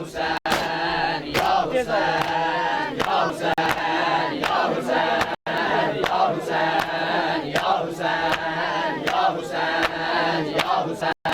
हुसैन या हुसैन या हुसैन या हुसैन या हुसैन या हुसैन या हुसैन या हुसैन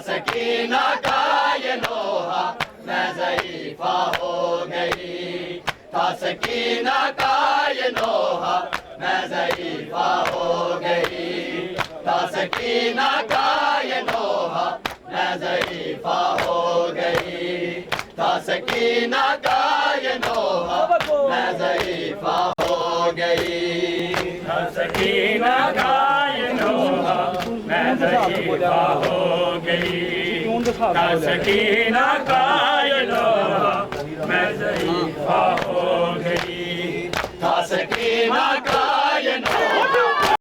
सकीना का ये नोहा मैं ज़ईफ़ा हो गई था सकीना का ये नोहा मैं ज़ईफ़ा हो गई था सकीना का ये नोहा मैं ज़ईफ़ा हो गई था सकीना का ये नोहा मैं ज़ईफ़ा हो गई था सकीना का ये नोहा मैं ज़ईफ़ा हो गई था सकीना का ये नोहा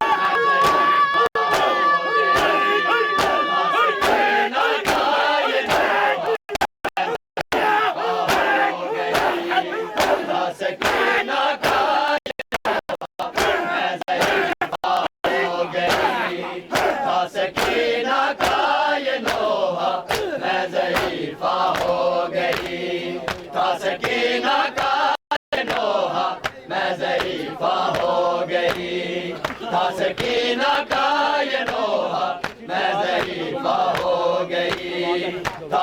सकीना का ये नोहा मैं ज़ईफ़ा हो गई था सकीना का ये नोहा मैं ज़ईफ़ा हो गई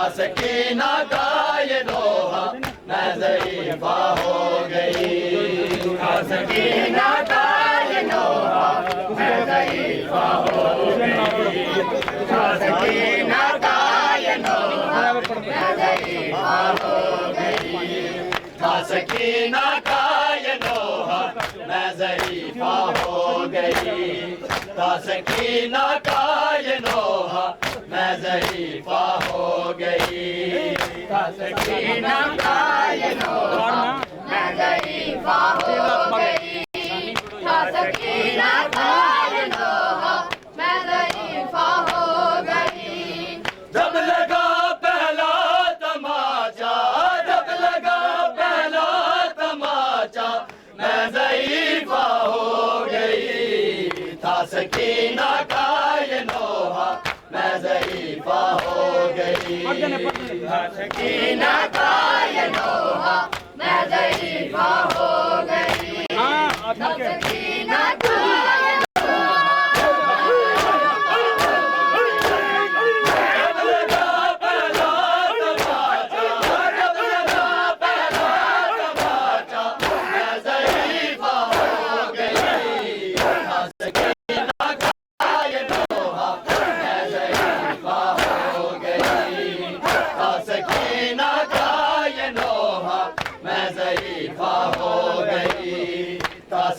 था सकीना का ये नोहा मैं ज़ईफ़ा हो गई था सकीना का ये नोहा मैं ज़ईफ़ा हो गई था सकीना का ये नोहा मैं ज़ईफ़ा हो गई था सकीना का ये नोहा मैं ज़ईफ़ा हो गई था सकीना का ये नोहा मैं ज़ईफ़ा हो गई था सकीना का ये नोहा मैं ज़ईफ़ा हो गई जब लगा पहला तमाचा जब लगा पहला तमाचा मैं ज़ईफ़ा हो गई था सकीना का ये नोहा मैं ज़ईफ़ा हो गई था सकीना का ये नोहा मैं ज़ईफ़ा हो गई था सकीना का ये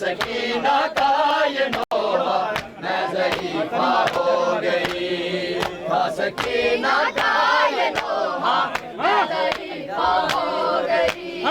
सकीना का ये नोहा मैं ज़ईफ़ा हो गई। था सकीना का ये नोहा मैं ज़ईफ़ा हो गई।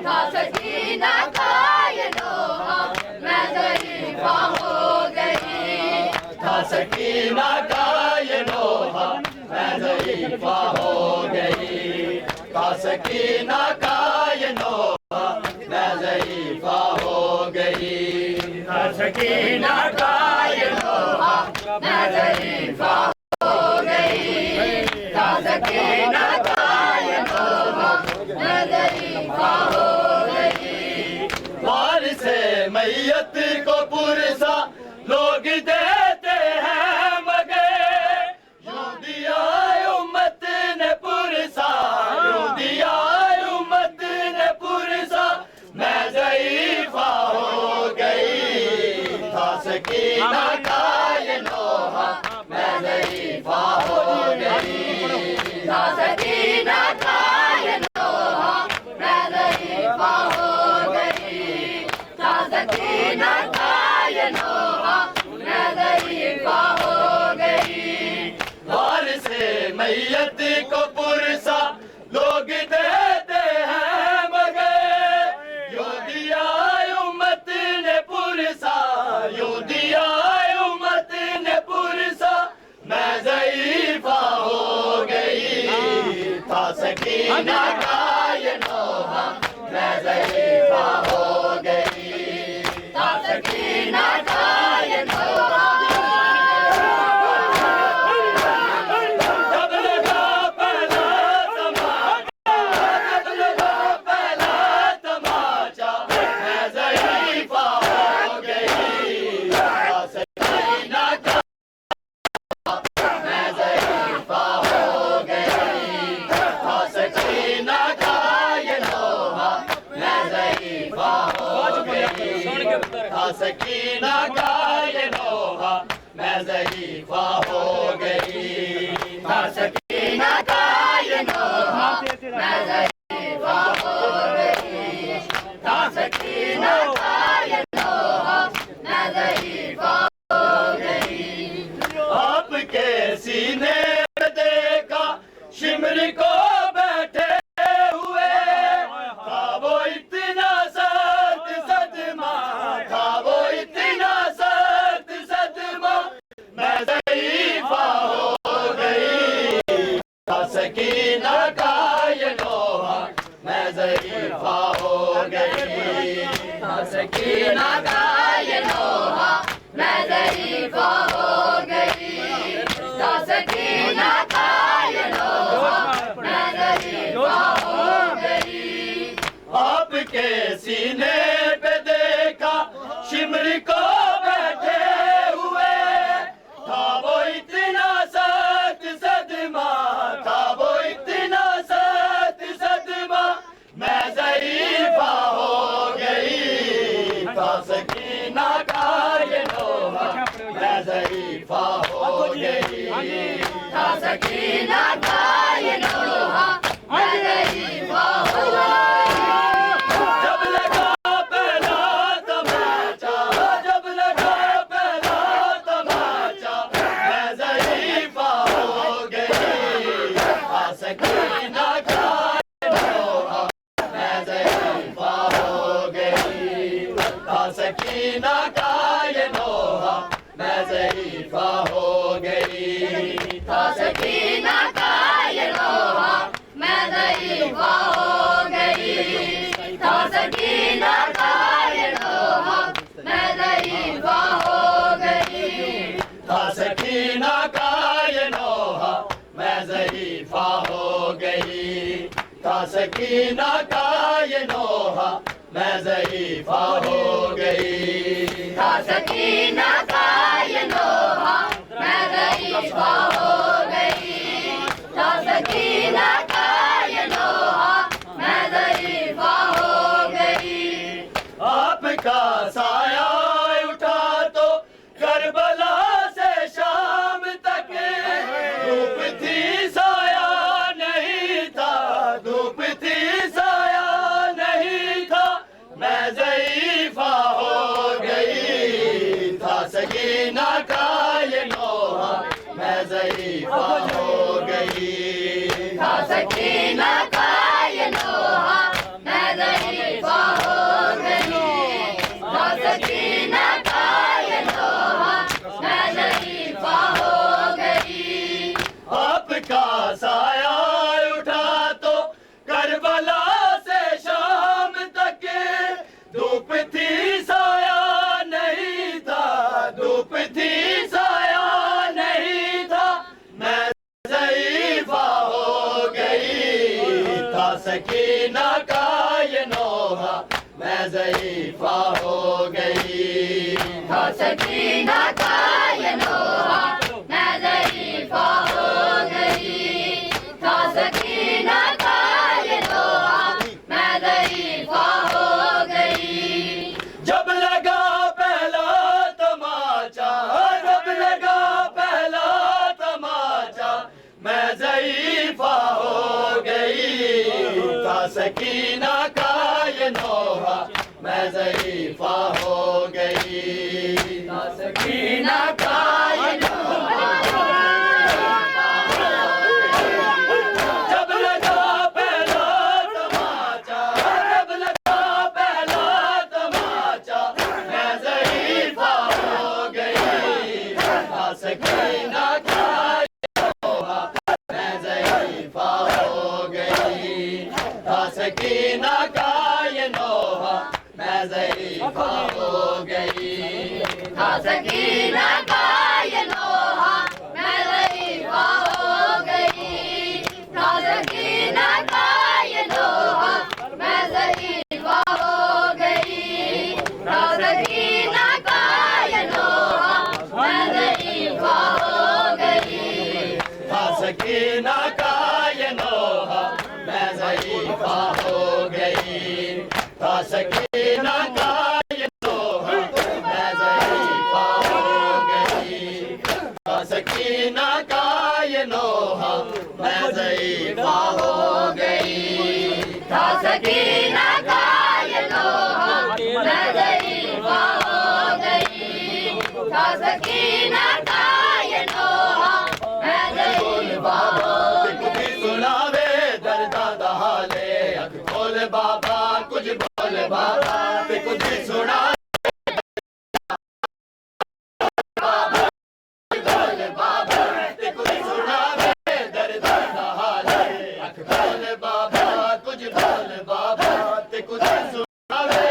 था सकीना का ये नोहा मैं ज़ईफ़ा हो गई। था सकीना का ये नोहा मैं ज़ईफ़ा हो गई। था सकीना का ये नोहा मैं ज़ईफ़ा हो गई। था सकीना का ये नोहा मैं ज़ईफ़ा हो गई। था सकीना का ये नोहा मैं ज़ईफ़ा हो गई। वारिसे मैयत को पुरसा लोग देते हैं मगर यूं दिया उम्मत ने पुरसा, यूं दिया उम्मत ने पुरसा मैं ज़ईफ़ा हो गई। था सकीना का ये नोहा मैं ज़ईफ़ा हो गई। था सकीना का ये नोहा मैं ज़ईफ़ा हो गई। था सकीना का ये नोहा मैं ज़ईफ़ा हो गई। वारिसे मैयत को पुरसा लोग देते हैं मगर यूं दिया उम्मत ने पुरसा, यूं दिया उम्मत ने पुरसा मैं ज़ईफ़ा हो गई। था सकीना का ये नोहा मैं ज़ईफ़ा हो गई। था सकीना का ये नोहा जब लगा पहला तमाचा, जब लगा पहला तमाचा मैं ज़ईफ़ा हो गई। था सकीना का मैं ज़ईफ़ा हो गई। था सकीना का ये नोहा मैं ज़ईफ़ा हो गई। था सकीना का ये नोहा मैं ज़ईफ़ा हो गई। था सकीना का ये नोहा मैं ज़ईफ़ा हो गई। था सकीना का ये नोहा मैं ज़ईफ़ा हो गई। आपके सीने में देखा शिमर को बैठे हुए था वो इतना सख्त सदमा, था वो इतना सख्त सदमा मैं ज़ईफ़ा हो गई। था सकीना का ये नोहा मैं ज़ईफ़ा हो गई। था सकीना का ये नोहा मैं ज़ईफ़ा हो गई। था सकीना का ये नोहा मैं ज़ईफ़ा हो गई। आपके सीने पे देखा शिमर को बैठे हुए था वो इतना सख्त सदमा, था वो इतना सख्त सदमा मैं ज़ईफ़ा हो गई। था सकीना का ये नोहा मैं ज़ईफ़ा हो गई। था सकीना का ये नोहा मैं ज़ईफ़ा हो गई। जब लगा पहला तमाचा, जब लगा पहला तमाचा मैं ज़ईफ़ा हो गई। था सकीना का ये नोहा मैं ज़ईफ़ा हो गई। था सकीना का ये नोहा मैं ज़ईफ़ा हो गई। था सकीना का ये नोहा मैं ज़ईफ़ा हो गई। था सकीना का ये नोहा मैं ज़ईफ़ा हो गई। था सकीना का ये नोहा मैं ज़ईफ़ा हो गई। था सकीना का ये नोहा मैं ज़ईफ़ा हो गई। था सकीना का ये नोहा मैं ज़ईफ़ा हो गई। था सकीना का ये नोहा मैं ज़ईफ़ा हो गई। आपका साया उठा तो करबला से शाम तक धूप थी साया नहीं था, धूप थी साया नहीं था मैं ज़ईफ़ा हो ज़ईफ़ा हो गई। था सकीना का ये लोहा मैं ज़ईफ़ा हो गई। था सकीना का ये लोहा मैं ज़ईफ़ा हो गई। आपका साया उठा तो करबला से शाम तक धूप थी साया नहीं था, धूप थी साया नहीं था, मैं ज़ईफ़ा हो गई। था सकीना का ये नोहा मैं ज़ईफ़ा हो गई। था सकीना का ये नोहा मैं ज़ईफ़ा हो गई। था सकीना का ये नोहा मैं ज़ईफ़ा हो गई। जब लगा पहला तमाचा, जब लगा पहला तमाचा मैं ज़ईफ़ा हो गई। था सकीना का ये नोहा मैं ज़ईफ़ा हो गई। था सकीना का ये नोहा जब लगा पहला तमाचा, जब लगा पहला तमाचा मैं ज़ईफ़ा हो गई। था सकीना का ये नोहा मैं ज़ईफ़ा हो गई। था सकीना का ये नोहा मैं ज़ईफ़ा हो गई। था सकीना का ये नोहा मैं ज़ईफ़ा हो गई। था सकीना का ये नोहा मैं ज़ईफ़ा हो गई। था सकीना का ये नोहा मैं ज़ईफ़ा हो गई। था सकीना का ये नोहा मैं ज़ईफ़ा हो गई। था सकीना का ये नोहा मैं ज़ईफ़ा हो गई। था सकीना का ये नोहा मैं ज़ईफ़ा हो गई। था सकीना का ये नोहा मैं ज़ईफ़ा हो गई। था सकीना का ये नोहा मैं ज़ईफ़ा हो गई। सुनावे दर्दा दहाले अख खोल बाबा कुछ बोल बाबा ते कुछ सुना बाबा बोल बाबा ते कुछ सुनावे दर्दा दहाले अख खोल बाबा कुछ बोल बाबा ते कुछ सुनावे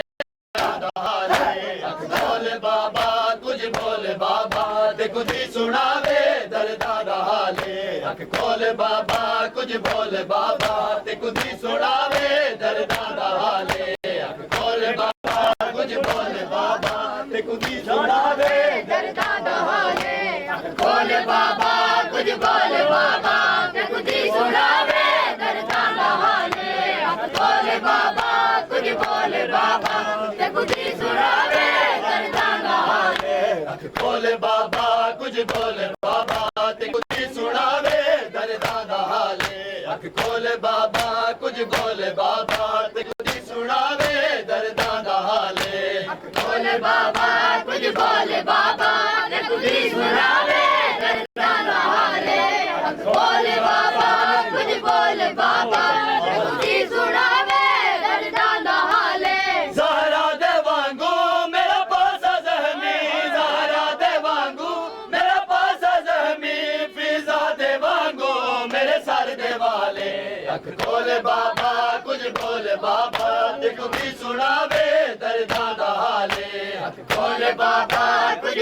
दहाले अख खोल बाबा कुछ बोल बाबा ते कुछ सुनावे दर्दा दहाले अख खोल बाबा कुछ बोल बाबा ते कुछ सुनावे दर्दा दहाले अख खोल बाबा कुछ बोल बाबा ते कुछ सुनावे दर्दा दहाले अख खोल बाबा कुछ बोल बाबा ते कुछ सुनावे दर्दा दहाले अख खोल बाबा कुछ बोल बाबा ते कुछ सुनावे दर्दा दहाले अख खोल बाबा कुछ बोल बाबा ते कुछ सुनावे दर्दा दहाले अख खोल बाबा कुछ बोल बाबा ते कुछ सुनावे दर्दा दहाले अख खोल बाबा कुछ बोल बाबा ते कुछ सुनावे दर्दा दहाले अख खोल बाबा कुछ बोल बाबा ते कुछ सुनावे दर्दा दहाले। ज़हरा दे वांगू मेरा पासा ज़हमी, ज़हरा दे वांगू मेरा पासा ज़हमी, फिज़ा दे वांगू मेरे सर दे वाले अख खोल बाबा कुछ बोल बाबा ते कुछ सुनावे दर्दा दहाले अख खोल बाबा कुछ